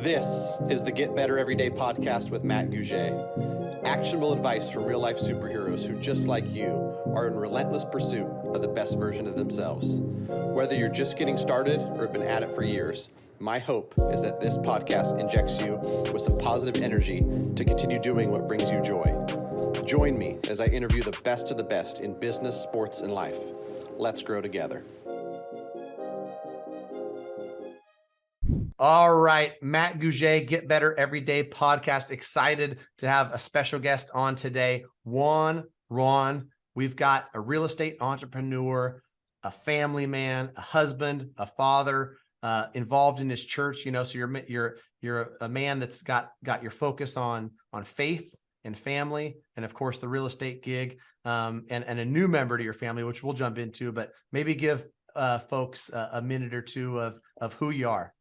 This is the Get Better Everyday podcast with Matt Gouget. Actionable advice from real life superheroes who, just like you, are in relentless pursuit of the best version of themselves. Whether you're just getting started or have been at it for years, my hope is that this podcast injects you with some positive energy to continue doing what brings you joy. Join me as I interview the best of the best in business, sports, and life. Let's grow together. All right, Matt Gouget, Get Better Everyday podcast. Excited to have a special guest on today, Juan. We've got a real estate entrepreneur, a family man, a husband, a father, involved in his church. You know, so you're a man that's got your focus on faith and family, and of course the real estate gig, and a new member to your family, which we'll jump into. But maybe give folks a minute or two of who you are.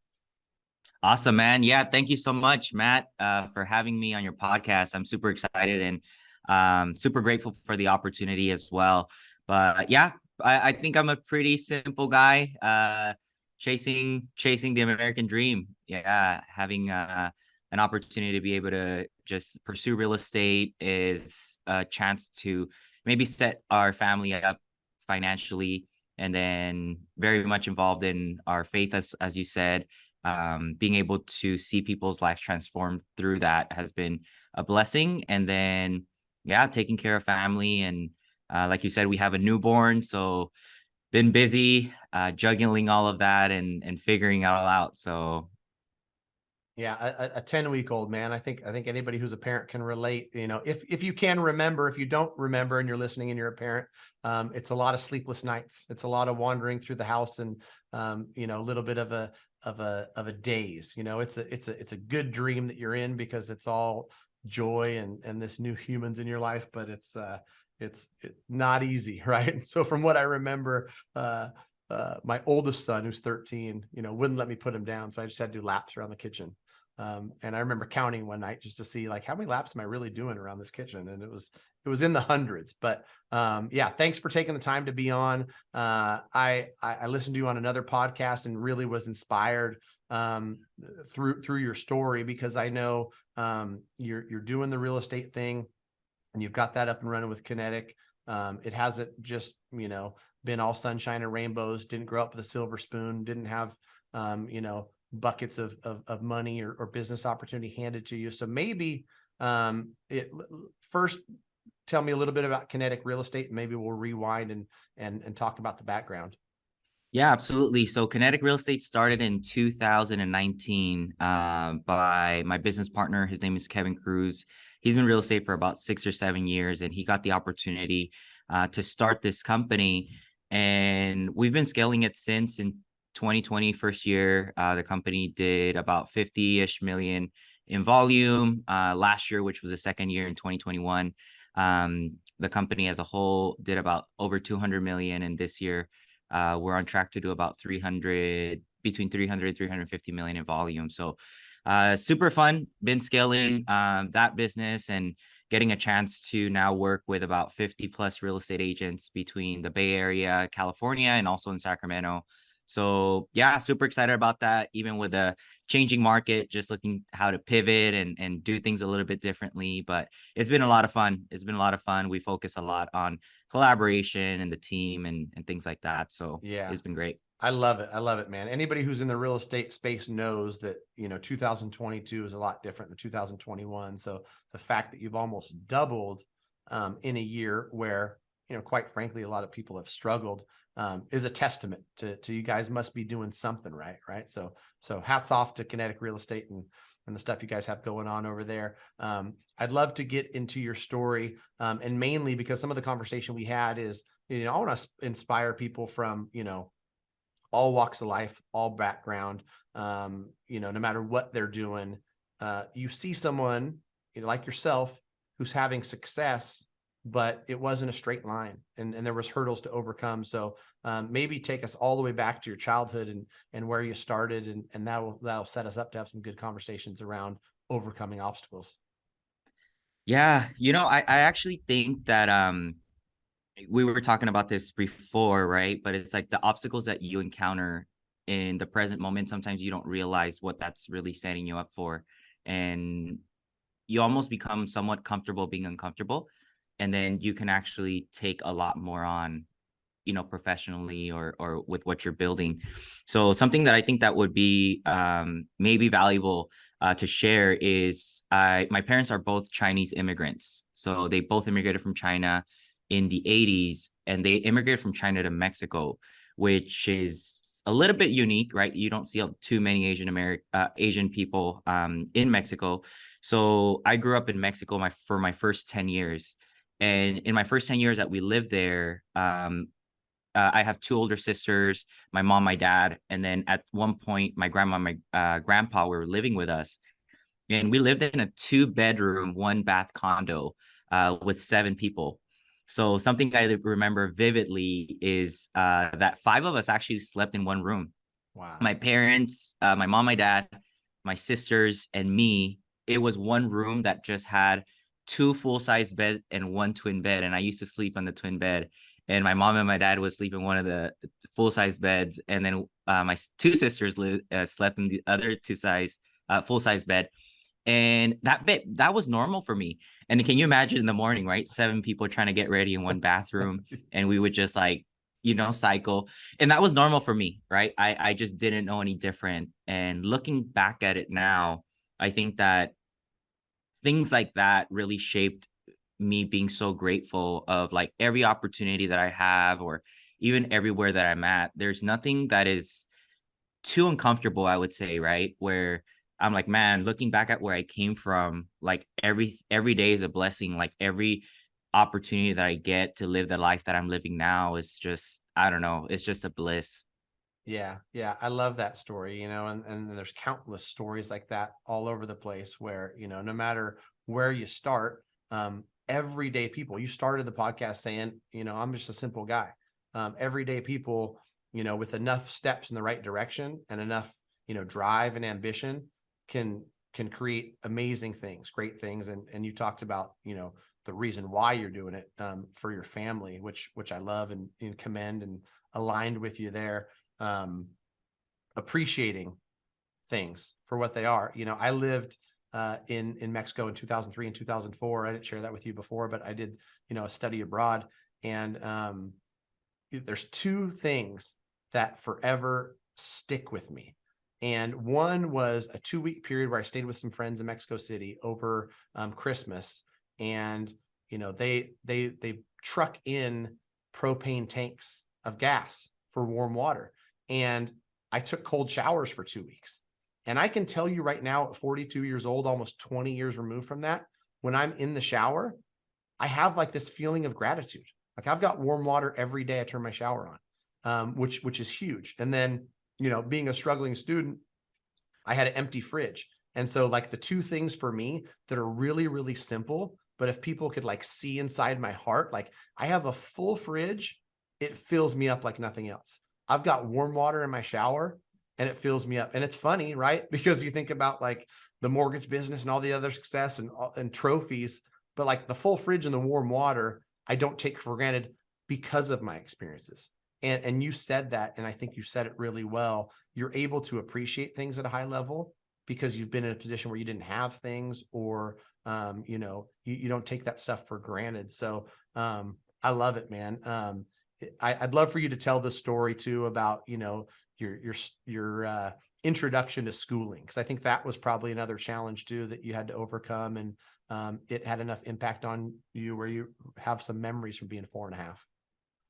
Awesome, man. Yeah, thank you so much, Matt, for having me on your podcast. I'm super excited and super grateful for the opportunity as well. But yeah, I think I'm a pretty simple guy, chasing the American dream. Yeah, having an opportunity to be able to just pursue real estate is a chance to maybe set our family up financially, and then very much involved in our faith, as you said. Being able to see people's lives transformed through that has been a blessing. And then, yeah, taking care of family. And like you said, we have a newborn, so been busy juggling all of that and figuring it all out. So yeah, a 10-week-old, man. I think anybody who's a parent can relate. You know, if you can remember, if you don't remember and you're listening and you're a parent, it's a lot of sleepless nights. It's a lot of wandering through the house and a little bit of a daze. You know, it's a good dream that you're in because it's all joy and this new humans in your life, but it's not easy, right? So from what I remember, my oldest son, who's 13, wouldn't let me put him down, so I just had to do laps around the kitchen. And I remember counting one night just to see like how many laps am I really doing around this kitchen, and it was in the hundreds. But yeah, thanks for taking the time to be on. I listened to you on another podcast and really was inspired through your story, because I know you're doing the real estate thing and you've got that up and running with Kinetic. It hasn't just been all sunshine and rainbows. Didn't grow up with a silver spoon. Didn't have buckets of money or business opportunity handed to you. So maybe first tell me a little bit about Kinetic Real Estate, and maybe we'll rewind and talk about the background. yeah, absolutely. So Kinetic Real Estate started in 2019 by my business partner. His name is Kevin Cruz. He's been in real estate for about 6 or 7 years, and he got the opportunity to start this company. And we've been scaling it since. In 2020, first year, the company did about 50-ish million in volume. Last year, which was the second year in 2021, the company as a whole did about over 200 million. And this year, we're on track to do about between 300 and 350 million in volume. So super fun. Been scaling that business and getting a chance to now work with about 50 plus real estate agents between the Bay Area, California, and also in Sacramento. So yeah, super excited about that. Even with the changing market, just looking how to pivot and do things a little bit differently. But it's been a lot of fun. We focus a lot on collaboration and the team and things like that. So yeah, it's been great. I love it, man. Anybody who's in the real estate space knows that, 2022 is a lot different than 2021. So the fact that you've almost doubled in a year where, quite frankly, a lot of people have struggled, is a testament to you guys must be doing something right. So hats off to Kinetic Real Estate and the stuff you guys have going on over there. I'd love to get into your story, and mainly because some of the conversation we had is, I want to inspire people from, all walks of life, all background, no matter what they're doing. You see someone like yourself who's having success, but it wasn't a straight line, and there was hurdles to overcome. So maybe take us all the way back to your childhood and where you started, and that'll set us up to have some good conversations around overcoming obstacles. Yeah, I actually think that we were talking about this before, right? But it's like the obstacles that you encounter in the present moment, sometimes you don't realize what that's really setting you up for. And you almost become somewhat comfortable being uncomfortable. And then you can actually take a lot more on, professionally or with what you're building. So something that I think that would be maybe valuable to share is my parents are both Chinese immigrants. So they both immigrated from China in the 80s, and they immigrated from China to Mexico, which is a little bit unique, right? You don't see too many Asian people in Mexico. So I grew up in Mexico for my first 10 years. And in my first 10 years that we lived there, I have two older sisters, my mom, my dad, and then at one point, my grandma, my grandpa were living with us, and we lived in a 2-bedroom, 1-bath condo with 7 people. So something I remember vividly is that 5 of us actually slept in one room. Wow. My parents, my mom, my dad, my sisters, and me. It was one room that just had 2 full-size beds and 1 twin bed, and I used to sleep on the twin bed. And my mom and my dad would sleep in one of the full-size beds, and then my 2 sisters slept in the other full-size bed. And that was normal for me. And can you imagine in the morning, right? 7 people trying to get ready in one bathroom, and we would just cycle. And that was normal for me, right? I just didn't know any different. And looking back at it now, I think that things like that really shaped me being so grateful of like every opportunity that I have, or even everywhere that I'm at. There's nothing that is too uncomfortable, I would say, right? Where I'm like, man, looking back at where I came from, like every day is a blessing. Like every opportunity that I get to live the life that I'm living now is just, I don't know, it's just a bliss. Yeah, yeah, I love that story, and there's countless stories like that all over the place where, no matter where you start, everyday people, you started the podcast saying, I'm just a simple guy. Everyday people, with enough steps in the right direction and enough, drive and ambition can create amazing things, great things. And you talked about, the reason why you're doing it, for your family, which I love and commend, and aligned with you there. Appreciating things for what they are. I lived in Mexico in 2003 and 2004. I didn't share that with you before, but I did, a study abroad. And there's 2 things that forever stick with me. And one was a 2-week period where I stayed with some friends in Mexico City over Christmas. And, they truck in propane tanks of gas for warm water. And I took cold showers for 2 weeks. And I can tell you right now, at 42 years old, almost 20 years removed from that, when I'm in the shower, I have like this feeling of gratitude. Like I've got warm water every day I turn my shower on, which is huge. And then, being a struggling student, I had an empty fridge. And so like the 2 things for me that are really, really simple, but if people could like see inside my heart, like I have a full fridge, it fills me up like nothing else. I've got warm water in my shower and it fills me up. And it's funny, right? Because you think about like the mortgage business and all the other success and trophies, but like the full fridge and the warm water, I don't take for granted because of my experiences. And you said that, and I think you said it really well. You're able to appreciate things at a high level because you've been in a position where you didn't have things, or you don't take that stuff for granted. So I love it, man. I'd love for you to tell the story too about, your introduction to schooling, because I think that was probably another challenge too that you had to overcome, and it had enough impact on you where you have some memories from being 4.5.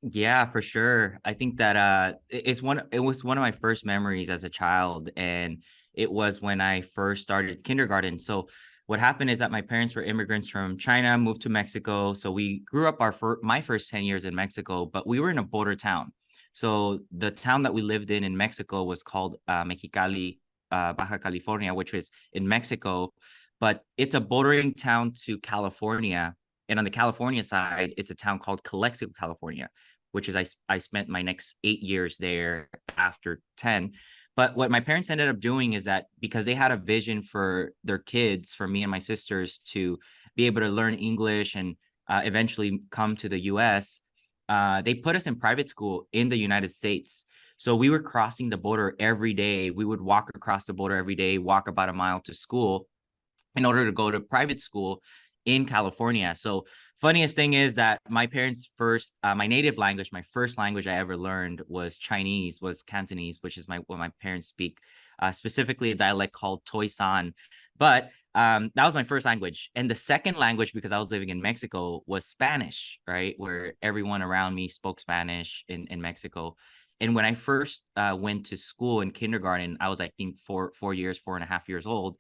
Yeah, for sure. I think that it was one of my first memories as a child, and it was when I first started kindergarten. So what happened is that my parents were immigrants from China, moved to Mexico. So we grew up my first 10 years in Mexico, but we were in a border town. So the town that we lived in Mexico was called Mexicali, Baja California, which was in Mexico, but it's a bordering town to California. And on the California side, it's a town called Calexico, California, which is I spent my next 8 years there after 10. But what my parents ended up doing is that because they had a vision for their kids, for me and my sisters, to be able to learn English and eventually come to the US, they put us in private school in the United States. So we were crossing the border every day. We would walk across the border every day, walk about a mile to school in order to go to private school in California. So funniest thing is that my parents first, my native language, my first language I ever learned was Chinese, was Cantonese, which is what my parents speak, specifically a dialect called Toy San. But that was my first language. And the second language, because I was living in Mexico, was Spanish, right? Where everyone around me spoke Spanish in Mexico. And when I first went to school in kindergarten, I was, I think, 4.5 years old.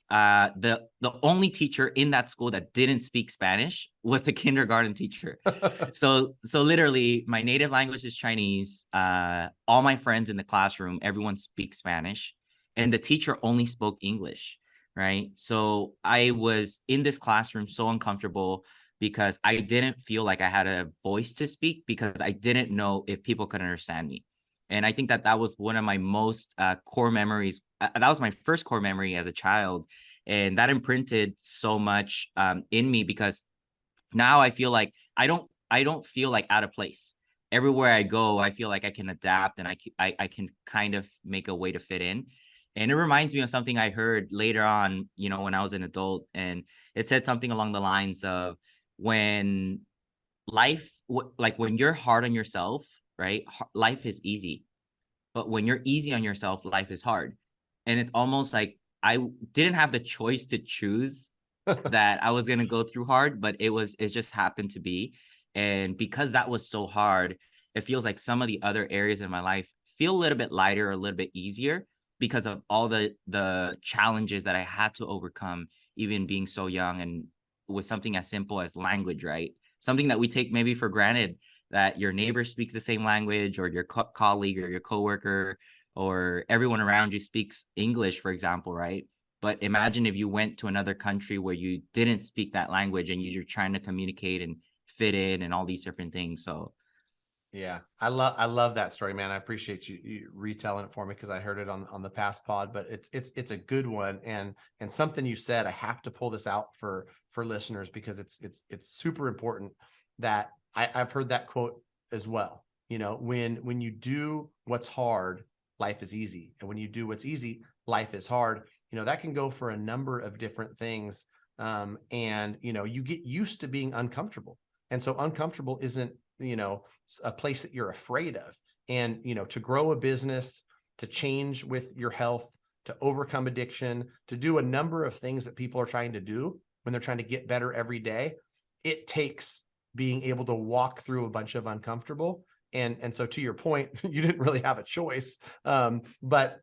The only teacher in that school that didn't speak Spanish was the kindergarten teacher. So literally my native language is Chinese. All my friends in the classroom, everyone speaks Spanish, and the teacher only spoke English, right? So I was in this classroom so uncomfortable because I didn't feel like I had a voice to speak, because I didn't know if people could understand me. And I think that that was one of my most core memories. That was my first core memory as a child. And that imprinted so much in me, because now I feel like I don't feel like out of place. Everywhere I go, I feel like I can adapt, and I can kind of make a way to fit in. And it reminds me of something I heard later on, when I was an adult, and it said something along the lines of, when like when you're hard on yourself, right? Life is easy. But when you're easy on yourself, life is hard. And it's almost like I didn't have the choice to choose that I was going to go through hard, but it just happened to be. And because that was so hard, it feels like some of the other areas in my life feel a little bit lighter, a little bit easier, because of all the challenges that I had to overcome, even being so young, and with something as simple as language, right? Something that we take maybe for granted, that your neighbor speaks the same language, or your colleague or your coworker or everyone around you speaks English, for example, right? But imagine if you went to another country where you didn't speak that language, and you're trying to communicate and fit in and all these different things. So Yeah, I love that story, man. I appreciate you retelling it for me, because I heard it on the past pod, but it's a good one, and something you said. I have to pull this out for listeners, because it's super important. That I've heard that quote as well. When you do what's hard, life is easy, and when you do what's easy, life is hard. That can go for a number of different things, and you get used to being uncomfortable, and so uncomfortable isn't a place that you're afraid of. And to grow a business, to change with your health, to overcome addiction, to do a number of things that people are trying to do when they're trying to get better every day, it takes being able to walk through a bunch of uncomfortable. And so, to your point, you didn't really have a choice, but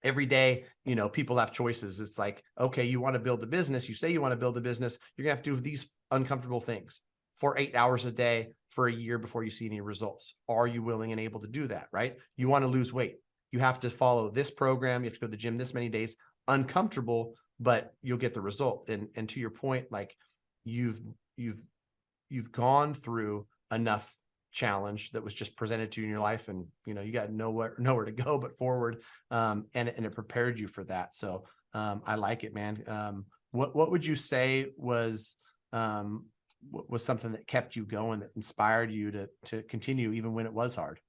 every day, people have choices. It's like, okay, you want to build a business, you say you want to build a business, you're gonna have to do these uncomfortable things for 8 hours a day for a year before you see any results. Are you willing and able to do that? Right? You want to lose weight, you have to follow this program, you have to go to the gym this many days, uncomfortable, but you'll get the result. And to your point, like, you've you've gone through enough challenge that was just presented to you in your life, and you got nowhere to go but forward, and it prepared you for that. So I like it, man. What would you say was something that kept you going, that inspired you to continue even when it was hard?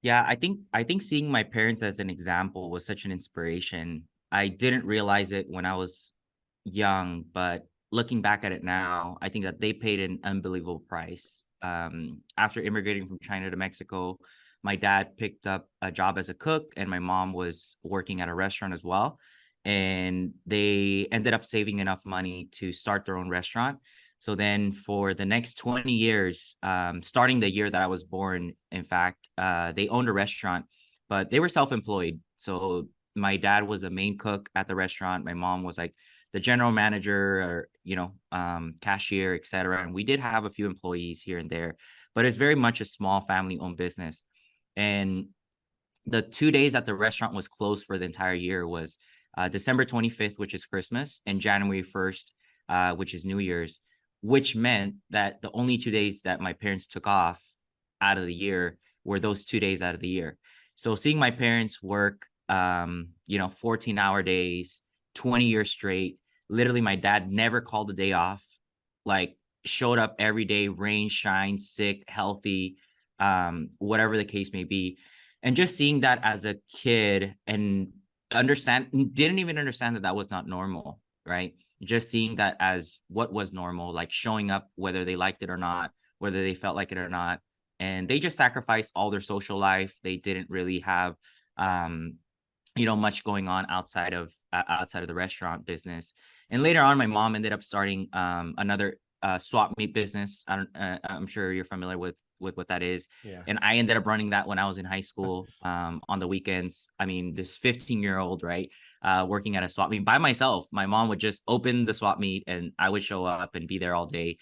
yeah, I think seeing my parents as an example was such an inspiration. I didn't realize it when I was young, but looking back at it now, I think that they paid an unbelievable price. After immigrating from China to Mexico, my dad picked up a job as a cook, and my mom was working at a restaurant as well. And they ended up saving enough money to start their own restaurant. So then for the next 20 years, starting the year that I was born, in fact, they owned a restaurant, but they were self-employed. So my dad was the main cook at the restaurant. My mom was like the general manager, or, cashier, etc. And we did have a few employees here and there, but it's very much a small family-owned business. And the 2 days that the restaurant was closed for the entire year was December 25th, which is Christmas, and January 1st, which is New Year's, which meant that the only 2 days that my parents took off out of the year were those 2 days out of the year. So seeing my parents work, 14-hour days, 20 years straight, literally my dad never called a day off, like showed up every day, rain, shine, sick, healthy, whatever the case may be. And just seeing that as a kid and didn't even understand that that was not normal, right? Just seeing that as what was normal, like showing up whether they liked it or not, whether they felt like it or not. And they just sacrificed all their social life. They didn't really have um much going on outside of the restaurant business. And later on, my mom ended up starting another swap meet business. I'm sure you're familiar with what that is. Yeah. And I ended up running that when I was in high school on the weekends. I mean, this 15-year-old, right, working at a swap meet by myself. My mom would just open the swap meet and I would show up and be there all day.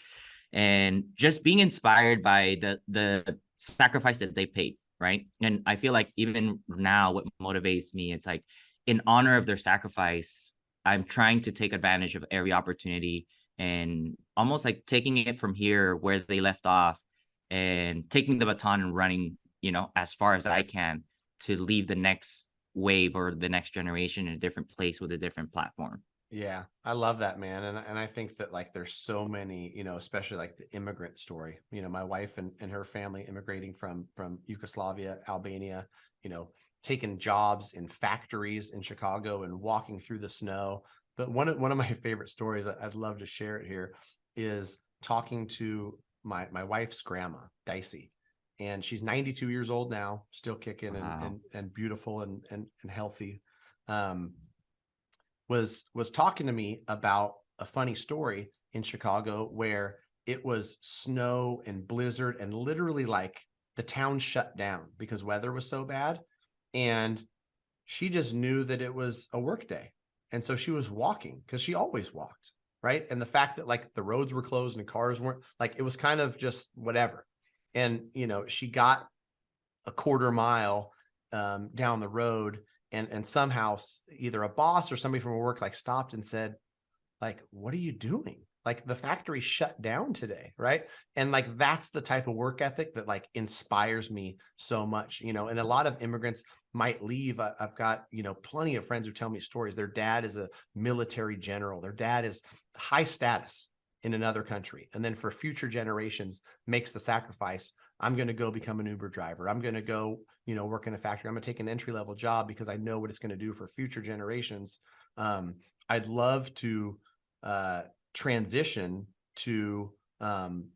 And just being inspired by the sacrifice that they paid, right? And I feel like even now, what motivates me, it's like in honor of their sacrifice, I'm trying to take advantage of every opportunity and almost like taking it from here where they left off and taking the baton and running, as far as I can to leave the next wave or the next generation in a different place with a different platform. Yeah, I love that, man. And I think that like there's so many, especially like the immigrant story. My wife and her family immigrating from Yugoslavia, Albania, taking jobs in factories in Chicago and walking through the snow. But one of my favorite stories, I'd love to share it here, is talking to my wife's grandma, Dicey. And she's 92 years old now, still kicking Wow. and beautiful and healthy. Was talking to me about a funny story in Chicago where it was snow and blizzard and literally like the town shut down because weather was so bad. And she just knew that it was a work day. And so she was walking because she always walked. Right. And the fact that like the roads were closed and cars weren't, like, it was kind of just whatever. And, she got a quarter mile down the road, and somehow either a boss or somebody from work like stopped and said, like, what are you doing? Like, the factory shut down today, right? And like that's the type of work ethic that like inspires me so much. And a lot of immigrants might leave. I've got plenty of friends who tell me stories. Their dad is a military general, their dad is high status in another country, and then for future generations makes the sacrifice. I'm going to go become an Uber driver. I'm going to go, work in a factory. I'm going to take an entry-level job because I know what it's going to do for future generations. I'd love to transition to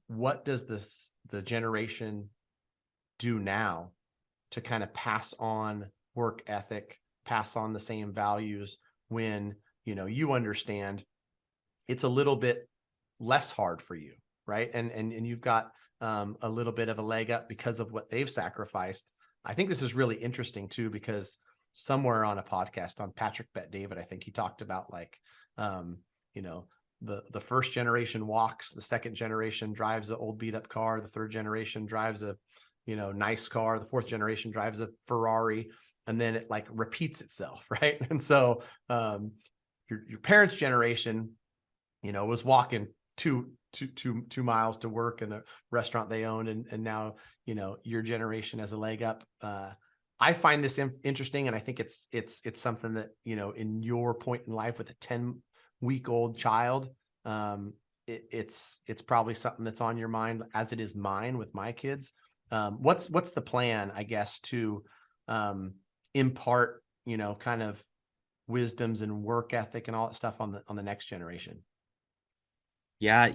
what does the generation do now to kind of pass on work ethic, pass on the same values when, you understand it's a little bit less hard for you, right? And you've got a little bit of a leg up because of what they've sacrificed. I think this is really interesting too, because somewhere on a podcast on Patrick Bet David, I think he talked about like, the first generation walks, the second generation drives an old beat up car, the third generation drives a, nice car, the fourth generation drives a Ferrari, and then it like repeats itself, right? And so your parents' generation, was walking two miles to work in a restaurant they own, and now your generation has a leg up. I find this interesting, and I think it's something that in your point in life with a 10-week-old child, it's probably something that's on your mind, as it is mine with my kids. What's the plan, I guess, to impart kind of wisdoms and work ethic and all that stuff on the next generation? Yeah,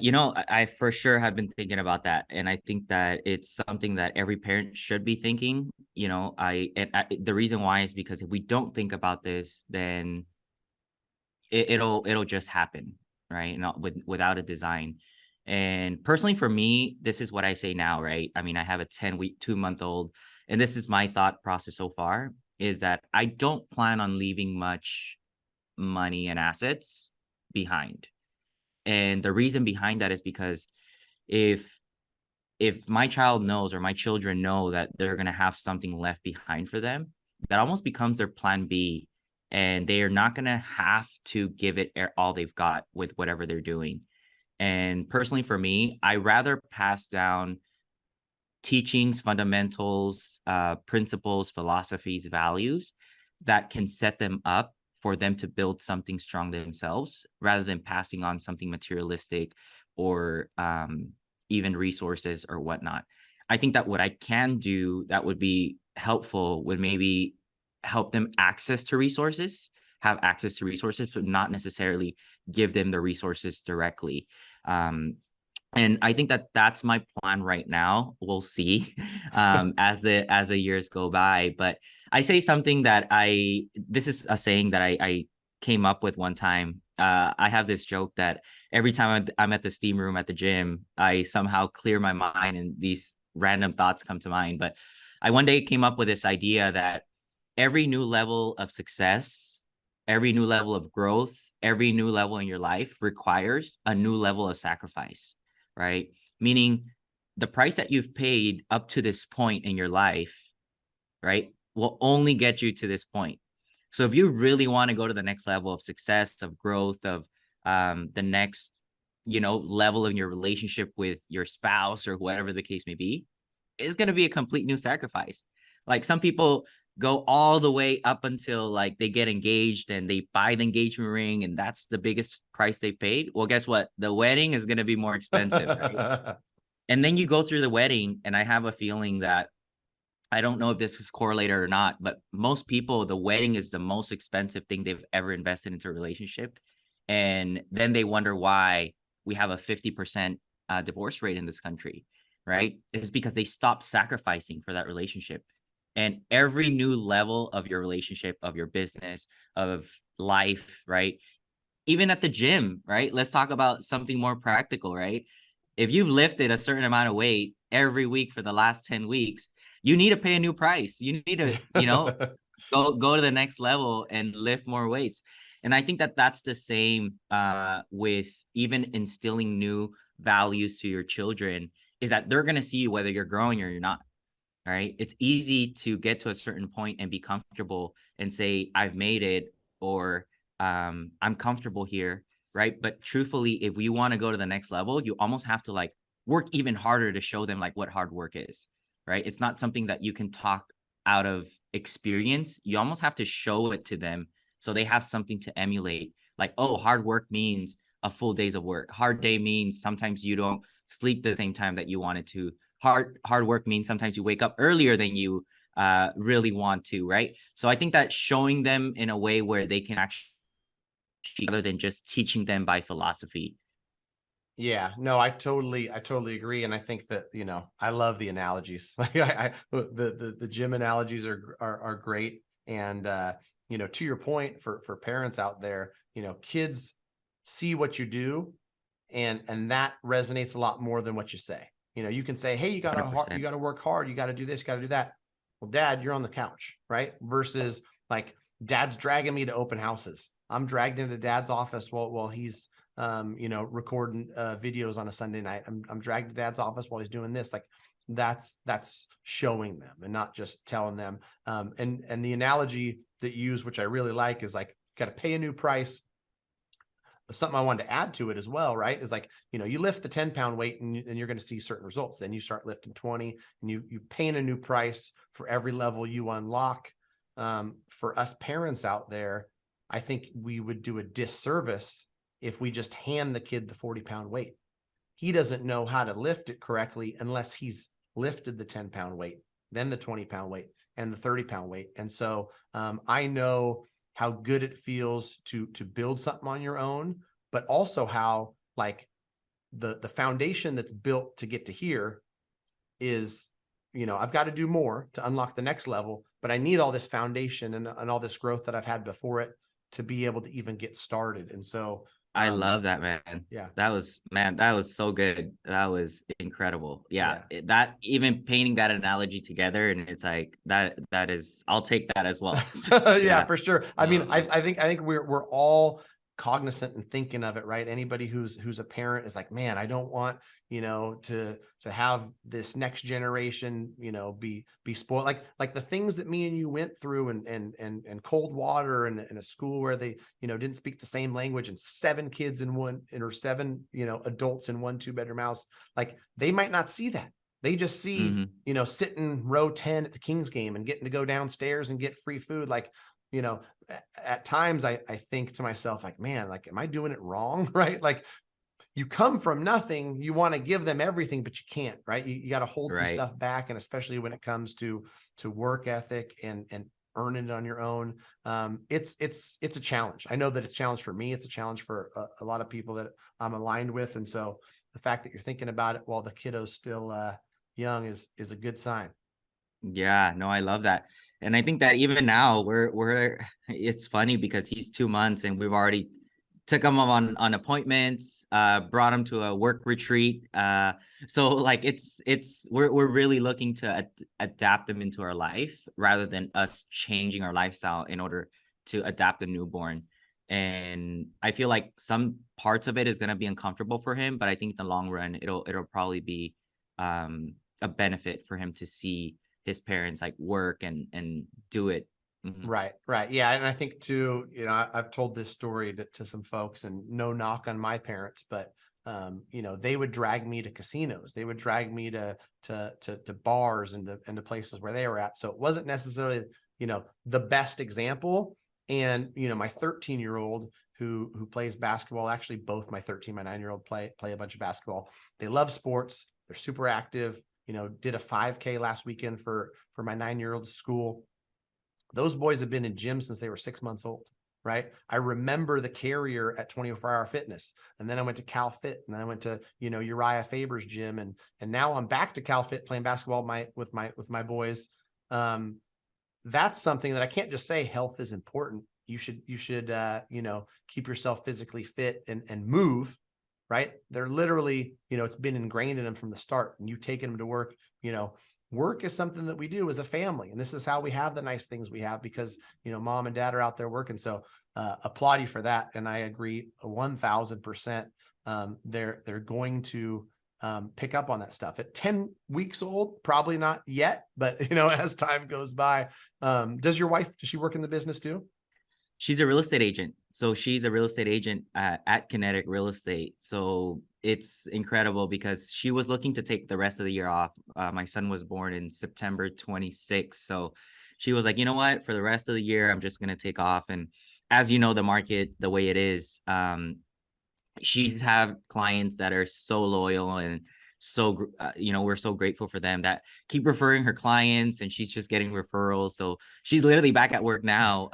I for sure have been thinking about that. And I think that it's something that every parent should be thinking. The reason why is because if we don't think about this, then it'll just happen, right? Not without a design. And personally for me, this is what I say now, right? I mean, I have a 10-week, 2-month-old, and this is my thought process so far, is that I don't plan on leaving much money and assets behind. And the reason behind that is because if my child knows, or my children know, that they're going to have something left behind for them, that almost becomes their plan B, and they are not going to have to give it all they've got with whatever they're doing. And personally for me, I rather pass down teachings, fundamentals, principles, philosophies, values that can set them up for them to build something strong themselves, rather than passing on something materialistic or even resources or whatnot. I think that what I can do that would be helpful would maybe help them have access to resources, but not necessarily give them the resources directly. Um, and I think that that's my plan right now. We'll see as the years go by. But I say something that this is a saying that I came up with one time. I have this joke that every time I'm at the steam room at the gym, I somehow clear my mind and these random thoughts come to mind. But I one day came up with this idea that every new level of success, every new level of growth, every new level in your life requires a new level of sacrifice, right? Meaning the price that you've paid up to this point in your life, right, will only get you to this point. So if you really want to go to the next level of success, of growth, of the next, level in your relationship with your spouse or whatever the case may be, it's going to be a complete new sacrifice. Like some people go all the way up until like they get engaged and they buy the engagement ring and that's the biggest price they paid. Well, guess what? The wedding is going to be more expensive, right? And then you go through the wedding, and I have a feeling that I don't know if this is correlated or not, but most people, the wedding is the most expensive thing they've ever invested into a relationship. And then they wonder why we have a 50% divorce rate in this country, right? It's because they stopped sacrificing for that relationship. And every new level of your relationship, of your business, of life, right? Even at the gym, right? Let's talk about something more practical, right? If you've lifted a certain amount of weight every week for the last 10 weeks, you need to pay a new price. You need to, go to the next level and lift more weights. And I think that that's the same with even instilling new values to your children, is that they're going to see you whether you're growing or you're not. Right? It's easy to get to a certain point and be comfortable and say, I've made it, or I'm comfortable here. Right. But truthfully, if we want to go to the next level, you almost have to like work even harder to show them like what hard work is. Right. It's not something that you can talk out of experience. You almost have to show it to them so they have something to emulate. Like, oh, hard work means a full days of work. Hard day means sometimes you don't sleep the same time that you wanted to. Hard work means sometimes you wake up earlier than you really want to, right? So I think that showing them in a way where they can actually, rather than just teaching them by philosophy. Yeah, no, I totally agree. And I think that, I love the analogies. Like the gym analogies are great. And, to your point, for parents out there, kids see what you do, and that resonates a lot more than what you say. You can say, hey, you 100%. gotta work hard. You got to do this, you got to do that. Well, dad, you're on the couch, right? Versus like dad's dragging me to open houses. I'm dragged into dad's office while he's, recording videos on a Sunday night. I'm dragged to dad's office while he's doing this. Like that's showing them and not just telling them. And the analogy that you use, which I really like, is like, got to pay a new price. Something I wanted to add to it as well, right? Is like, you lift the 10-pound weight and you're going to see certain results. Then you start lifting 20 and you pay a new price for every level you unlock. For us parents out there, I think we would do a disservice if we just hand the kid the 40-pound weight. He doesn't know how to lift it correctly unless he's lifted the 10-pound weight, then the 20-pound weight, and the 30-pound weight. And so I know how good it feels to build something on your own, but also how like the foundation that's built to get to here is, I've got to do more to unlock the next level, but I need all this foundation and all this growth that I've had before it to be able to even get started. And so I love that, man. yeah, That was so good. That was incredible. Yeah, yeah. that even painting that analogy together, and it's like that is, I'll take that as well. Yeah, Yeah. for sure. I mean, I think we're all cognizant and thinking of it, right? Anybody who's a parent is like, man, I don't want, to have this next generation, be spoiled. Like the things that me and you went through and cold water and in a school where they, didn't speak the same language, and 7 kids in one, or 7, adults in one 2-bedroom house. Like they might not see that. They just see, sitting row 10 at the Kings game and getting to go downstairs and get free food. Like, at times I think to myself, like, man, like, am I doing it wrong? Right. Like, you come from nothing, you want to give them everything, but you can't, right? You got to hold some Right. stuff back. And especially when it comes to work ethic and earning it on your own. It's a challenge. I know that it's a challenge for me. It's a challenge for a lot of people that I'm aligned with. And so the fact that you're thinking about it while the kiddo's still young is a good sign. Yeah, no, I love that. And I think that even now we're it's funny because he's 2 months and we've already took him on appointments, brought him to a work retreat. So like we're really looking to adapt them into our life rather than us changing our lifestyle in order to adapt a newborn. And I feel like some parts of it is gonna be uncomfortable for him, but I think in the long run it'll probably be a benefit for him to see his parents like work and do it. Mhm. Right, right. Yeah. And I think too, I've told this story to some folks, and no knock on my parents, but they would drag me to casinos. They would drag me to bars and to places where they were at. So it wasn't necessarily, the best example. And, my 13-year-old who plays basketball, actually both my 13, my 9-year-old play a bunch of basketball. They love sports. They're super active, did a 5K last weekend for my 9-year-old's school. Those boys have been in gym since they were 6 months old, right? I remember the carrier at 24-Hour Fitness, and then I went to Cal Fit, and then I went to Uriah Faber's gym, and now I'm back to Cal Fit playing basketball with my boys. That's something that I can't just say health is important. You should keep yourself physically fit and move, right? They're literally, it's been ingrained in them from the start, and you've taken them to work. Work is something that we do as a family, and this is how we have the nice things we have because mom and dad are out there working. So applaud you for that, and I agree 1,000%. They're going to pick up on that stuff at 10 weeks old, probably not yet, but as time goes by. Does she work in the business too? She's a real estate agent. So she's a real estate agent at Kinetic Real Estate. So it's incredible because she was looking to take the rest of the year off. My son was born in September 26th. So she was like, you know what, for the rest of the year, I'm just going to take off. And as you know, the market, the way it is, she's have clients that are so loyal and so we're so grateful for them that keep referring her clients, and she's just getting referrals. So she's literally back at work now,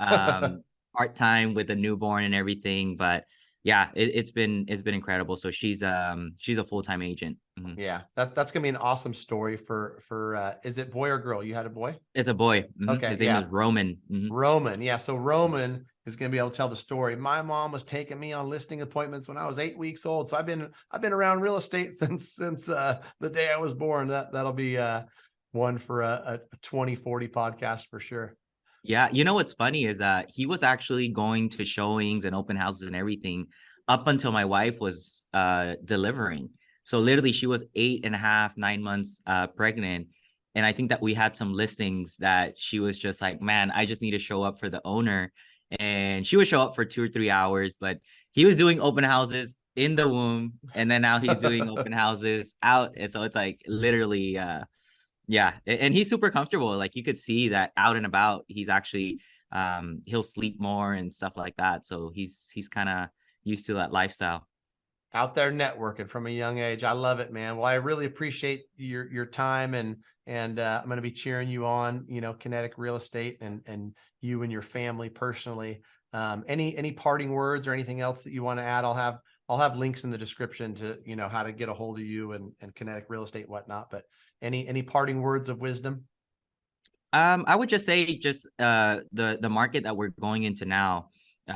part-time with a newborn and everything. But yeah, it's been incredible. So she's a full-time agent. Mhm. Yeah, that's gonna be an awesome story for is it boy or girl? You had a boy? It's a boy. Mhm. Okay, His name yeah. is Roman. Mhm. Roman. Yeah. So Roman is going to be able to tell the story. My mom was taking me on listing appointments when I was 8 weeks old. So I've been around real estate since the day I was born. That'll be one for a 2040 podcast for sure. Yeah, you know what's funny is that he was actually going to showings and open houses and everything up until my wife was delivering. So literally she was 8.5, 9 months pregnant. And I think that we had some listings that she was just like, man, I just need to show up for the owner. And she would show up for 2 or 3 hours, but he was doing open houses in the womb. And then now he's doing open houses out. And so it's like literally yeah, and he's super comfortable. Like you could see that out and about, he's actually he'll sleep more and stuff like that. So he's kind of used to that lifestyle. Out there networking from a young age. I love it, man. Well, I really appreciate your time, and I'm going to be cheering you on, Kinetic Real Estate, and you and your family personally. Any parting words or anything else that you want to add? I'll have links in the description to how to get a hold of you and Kinetic Real Estate, whatnot. But any parting words of wisdom? I would just say just the market that we're going into now,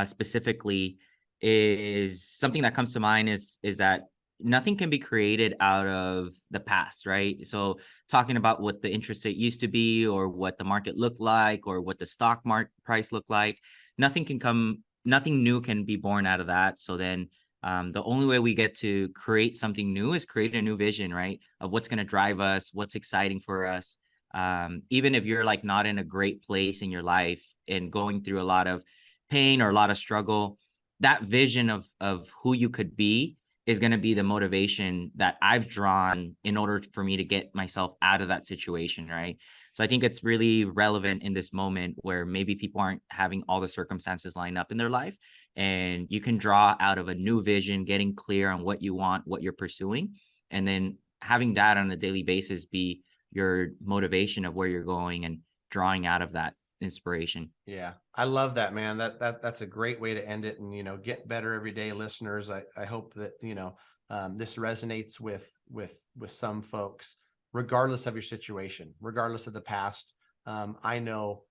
specifically, is something that comes to mind is that nothing can be created out of the past, right? So talking about what the interest rate used to be, or what the market looked like, or what the stock market price looked like, nothing new can be born out of that. So then the only way we get to create something new is create a new vision, right? Of what's going to drive us, what's exciting for us. Even if you're like not in a great place in your life and going through a lot of pain or a lot of struggle, that vision of who you could be is going to be the motivation that I've drawn in order for me to get myself out of that situation, right? So I think it's really relevant in this moment where maybe people aren't having all the circumstances line up in their life, and you can draw out of a new vision, getting clear on what you want, what you're pursuing, and then having that on a daily basis be your motivation of where you're going and drawing out of that inspiration. Yeah, I love that, man. That's a great way to end it. And, get better every day, listeners. I hope that, this resonates with some folks, regardless of your situation, regardless of the past. I know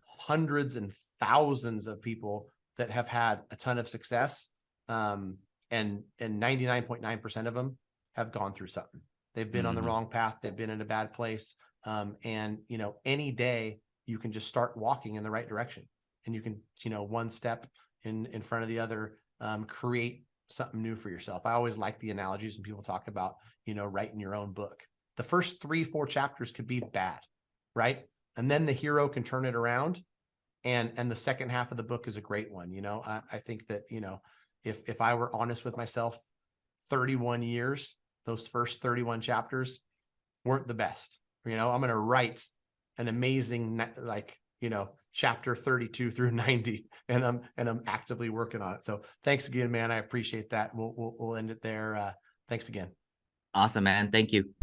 hundreds and thousands of people that have had a ton of success. And 99.9% of them have gone through something. They've been on the wrong path. They've been in a bad place. And, any day you can just start walking in the right direction, and you can, one step in front of the other, create something new for yourself. I always like the analogies when people talk about, writing your own book. The first 3-4 chapters could be bad, right? And then the hero can turn it around. And the second half of the book is a great one. I think that, if I were honest with myself, 31 years, those first 31 chapters weren't the best. I'm going to write an amazing, chapter 32 through 90, and I'm actively working on it. So thanks again, man. I appreciate that. We'll end it there. Thanks again. Awesome, man. Thank you.